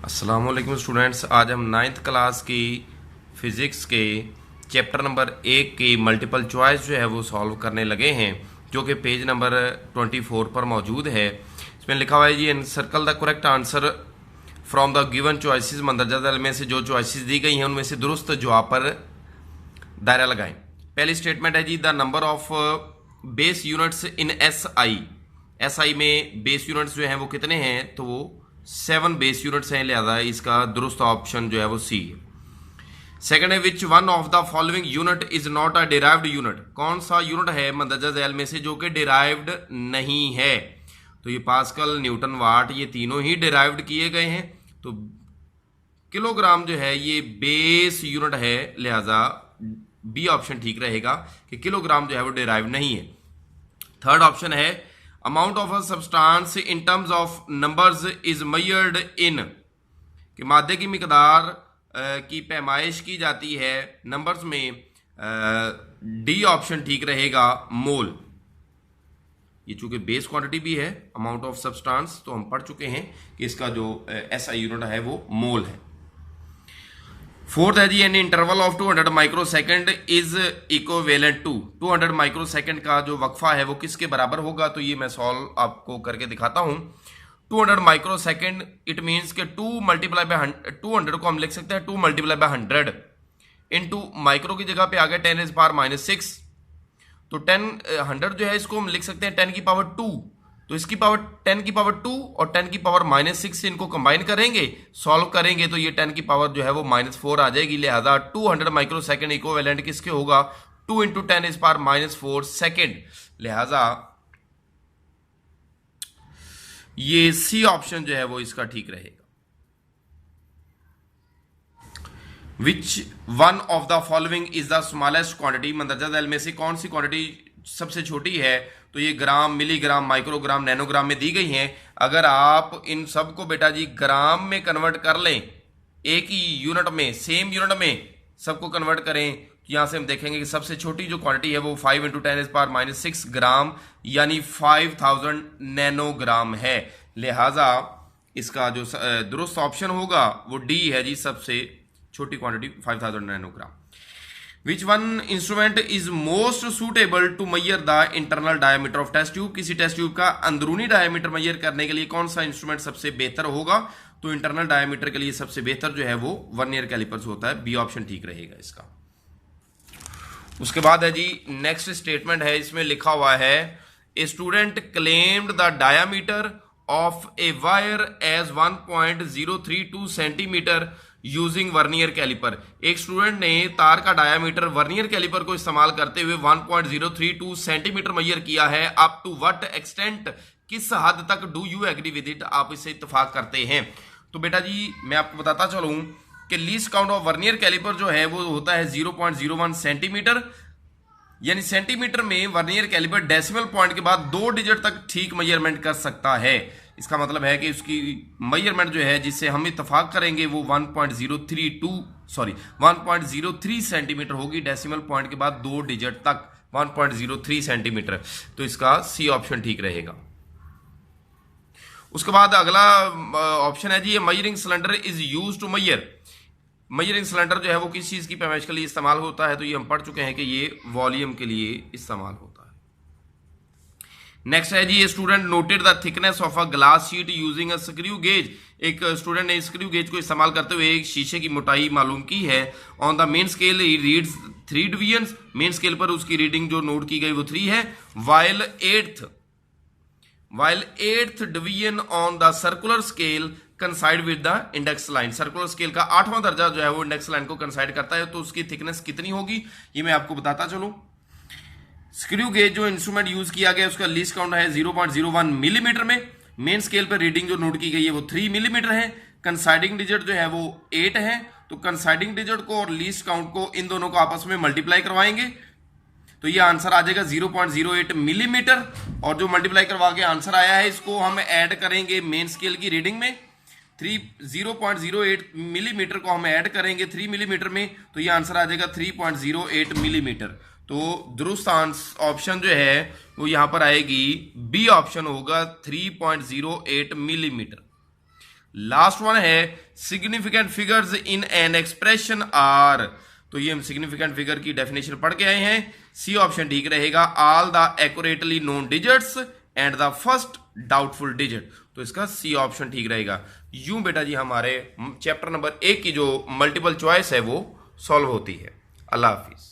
अस्सलाम वालेकुम स्टूडेंट्स। आज हम नाइन्थ क्लास की फ़िज़िक्स के चैप्टर नंबर 1 की मल्टीपल चॉइस जो है वो सॉल्व करने लगे हैं, जो कि पेज नंबर 24 पर मौजूद है। इसमें लिखा हुआ है जी, circle the correct answer from the given choices. मंदरजा दल में से जो चॉइसेस दी गई हैं उनमें से दुरुस्त जवाब पर दायरा लगाएं। पहली स्टेटमेंट है जी, the number of base units in SI में बेस यूनिट्स जो हैं वो कितने हैं, तो वो 7 बेस यूनिट्स हैं, लिहाजा इसका दुरुस्त ऑप्शन जो है वो सी है। सेकंड है, विच one of the following unit is not a derived unit. कौन सा यूनिट है मंदरजा झैल में से जो कि डिराइव्ड नहीं है, तो ये पास्कल, न्यूटन, वाट, ये तीनों ही डिराइव्ड किए गए हैं। तो किलोग्राम जो है ये बेस यूनिट है, लिहाजा बी ऑप्शन ठीक रहेगा कि किलोग्राम जो है वो डिराइव नहीं है। थर्ड ऑप्शन है, amount of a substance in terms of numbers is measured in, कि मादे की मिकदार की पैमाइश की जाती है नंबर्स में। डी ऑप्शन ठीक रहेगा, मोल। ये चूंकि बेस क्वांटिटी भी है अमाउंट ऑफ सब्सटेंस, तो हम पढ़ चुके हैं कि इसका जो एसआई यूनिट है वो मोल है। फोर्थ है जी, an interval of 200 microsecond is equivalent to. 200 microsecond का जो वक्फा है वो किसके बराबर होगा, तो ये मैं सॉल्व आपको करके दिखाता हूं। 200 माइक्रोसेकंड इट मींस के 2 मल्टीप्लाई बाय 200 को हम लिख सकते हैं 2 मल्टीप्लाई बाय 100 इनटू माइक्रो की जगह पे आ गया 10⁻⁻⁶। तो 100 जो है इसको हम लिख सकते हैं 10 की पावर 2, तो इसकी पावर 10 की पावर 2 और 10 की पावर -6 से इनको कंबाइन करेंगे, सॉल्व करेंगे तो ये 10 की पावर जो है वो -4 आ जाएगी। लिहाजा 200 माइक्रोसेकंड इक्विवेलेंट किसके होगा, 2 इंटू 10⁻⁻⁴ सेकेंड। लिहाजा ये सी ऑप्शन जो है वो इसका ठीक रहेगा। Which one of the following is the smallest quantity. मंदरजा झैल में से कौन सी क्वांटिटी सबसे छोटी है, तो ये ग्राम, मिलीग्राम, माइक्रोग्राम, नैनोग्राम में दी गई हैं। अगर आप इन सब को बेटा जी ग्राम में कन्वर्ट कर लें, एक ही यूनिट में, सेम यूनिट में सबको कन्वर्ट करें, तो यहां से हम देखेंगे कि सबसे छोटी जो क्वांटिटी है वो 5 इंटू 10⁻⁻⁶ ग्राम यानी 5000 नैनोग्राम है। लिहाजा इसका जो दुरुस्त ऑप्शन होगा वो डी है जी, सबसे छोटी quantity 5000 nanogram. Which one instrument is most suitable to measure the internal diameter of test tube. किसी टेस्ट ट्यूब का अंदरूनी डायमीटर मेजर करने के लिए कौन सा इंस्ट्रूमेंट सबसे बेहतर होगा, तो इंटरनल डायमीटर के लिए सबसे बेहतर जो है वो वर्नियर कैलिपर्स होता है। बी ऑप्शन ठीक रहेगा इसका। उसके बाद है जी नेक्स्ट स्टेटमेंट है, इसमें लिखा हुआ है, a student claimed the diameter of a wire as 1.032 centimetre using vernier calliper. एक स्टूडेंट ने तार का डायामीटर वर्नियर कैलिपर को इस्तेमाल करते हुए 1.032 सेंटीमीटर मेजर किया है। अप टू व्हाट एक्सटेंट, किस हद तक do you agree with it, आप इससे इत्तेफाक करते हैं। तो बेटा जी मैं आपको बताता चलूं कि least count of vernier calliper जो है वो होता है 0.01 सेंटीमीटर, यानी सेंटीमीटर में वर्नियर कैलिपर डेसिमल पॉइंट के बाद 2 डिजिट तक ठीक मेजरमेंट कर सकता है। इसका मतलब है कि उसकी मेजरमेंट जो है जिससे हम इत्तेफाक करेंगे वो 1.03 सेंटीमीटर होगी, डेसिमल पॉइंट के बाद 2 डिजिट तक 1.03 सेंटीमीटर। तो इसका सी ऑप्शन ठीक रहेगा। उसके बाद अगला ऑप्शन है जी, measuring cylinder is use to measure. Measuring cylinder जो है वो किस चीज की पैमाइश के लिए इस्तेमाल होता है, तो ये हम पढ़ चुके हैं कि ये वॉल्यूम के लिए इस्तेमाल होता है। नेक्स्ट है जी, student noted the thickness of a glass sheet using a screw gauge. एक स्टूडेंट ने स्क्रू गेज को इस्तेमाल करते हुए एक शीशे की मोटाई मालूम की है। On the main scale he reads 3 divisions. Main scale पर उसकी रीडिंग जो नोट की गई वो 3 है। While eighth division on the circular scale कंसाइड with the index line. Circular scale का 8वां दर्जा जो है वो इंडेक्स लाइन को कंसाइड करता है, तो उसकी थिकनेस कितनी होगी ये मैं आपको बताता चलूं। स्क्रू गेज जो इंस्ट्रूमेंट यूज किया गया उसका लीस्ट काउंट है 0.01 मिलीमीटर में। मेन स्केल पर रीडिंग जो नोट की गई है वो 3 मिलीमीटर है। कंसाइडिंग डिजिट जो है वो 8 है, तो कंसाइडिंग डिजिट को और लीस्ट काउंट को इन दोनों को आपस में मल्टीप्लाई करवाएंगे तो ये आंसर आ जाएगा 0.08 मिलीमीटर। और जो मल्टीप्लाई करवा के आंसर आया है इसको हम ऐड करेंगे मेन स्केल की रीडिंग में। 0.08 मिलीमीटर को हम ऐड करेंगे 3 मिलीमीटर में, तो ये आंसर आ जाएगा 3.08 मिलीमीटर। तो दुरुस्त ऑप्शन जो है वो यहां पर आएगी बी ऑप्शन होगा 3.08 मिलीमीटर। लास्ट वन है significant figures in an expression are. तो ये हम सिग्निफिकेंट फिगर की डेफिनेशन पढ़ के आए हैं। सी ऑप्शन ठीक रहेगा, all the accurately known digits and the first doubtful digit. तो इसका सी ऑप्शन ठीक रहेगा। यूं बेटा जी हमारे चैप्टर नंबर 1 की जो मल्टीपल चॉइस है वो सॉल्व होती है। अल्लाह हाफिज।